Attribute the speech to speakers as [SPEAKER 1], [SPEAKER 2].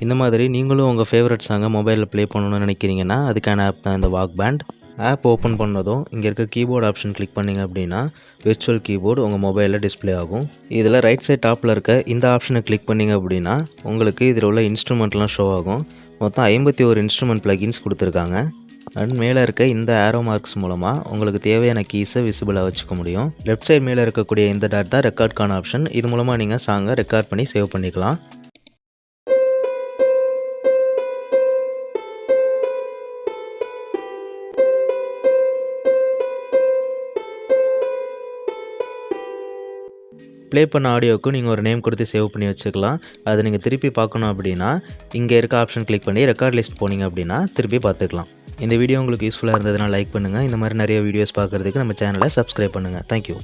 [SPEAKER 1] இந்த மாதிரி நீங்களும் உங்கள் ஃபேவரட் சாங்கை மொபைலில் ப்ளே பண்ணணும்னு நினைக்கிறீங்கன்னா அதுக்கான ஆப் தான் இந்த வாக்பேண்ட். ஆப் ஓப்பன் பண்ணதும் இங்கே இருக்க கீபோர்டு ஆப்ஷன் கிளிக் பண்ணிங்க அப்படின்னா விர்ச்சுவல் கீபோர்டு உங்கள் மொபைலில் டிஸ்பிளே ஆகும். இதில் ரைட் சைட் டாப்பில் இருக்க இந்த ஆப்ஷனை கிளிக் பண்ணிங்க அப்படின்னா உங்களுக்கு இதில் உள்ள இன்ஸ்ட்ருமெண்ட்லாம் ஷோ ஆகும். மொத்தம் 51 இன்ஸ்ட்ருமெண்ட் ப்ளகின்ஸ் கொடுத்துருக்காங்க. அண்ட் மேலே இருக்க இந்த ஆரோ மார்க்ஸ் மூலமாக உங்களுக்கு தேவையான கீஸை விசிபிளாக வச்சுக்க முடியும். லெஃப்ட் சைடு மேலே இருக்கக்கூடிய இந்த டாட் தான் ரெக்கார்ட்கான ஆப்ஷன். இது மூலமாக நீங்கள் சாங்கை ரெக்கார்ட் பண்ணி சேவ் பண்ணிக்கலாம். ப்ளே பண்ண ஆடியோவுக்கு நீங்கள் ஒரு நேம் கொடுத்து சேவ் பண்ணி வச்சுக்கலாம். அதை நீங்கள் திருப்பி பார்க்கணும் அப்படின்னா இங்கே இருக்க ஆப்ஷன் கிளிக் பண்ணி ரெக்கார்ட் லிஸ்ட் போனீங்க அப்படின்னா திருப்பி பார்த்துக்கலாம். இந்த வீடியோ உங்களுக்கு யூஸ்ஃபுல்லாக இருந்ததுன்னா லைக் பண்ணுங்கள். இந்த மாதிரி நிறைய வீடியோஸ் பார்க்குறதுக்கு நம்ம சேனலை சப்ஸ்கிரைப் பண்ணுங்கள். தேங்க்யூ.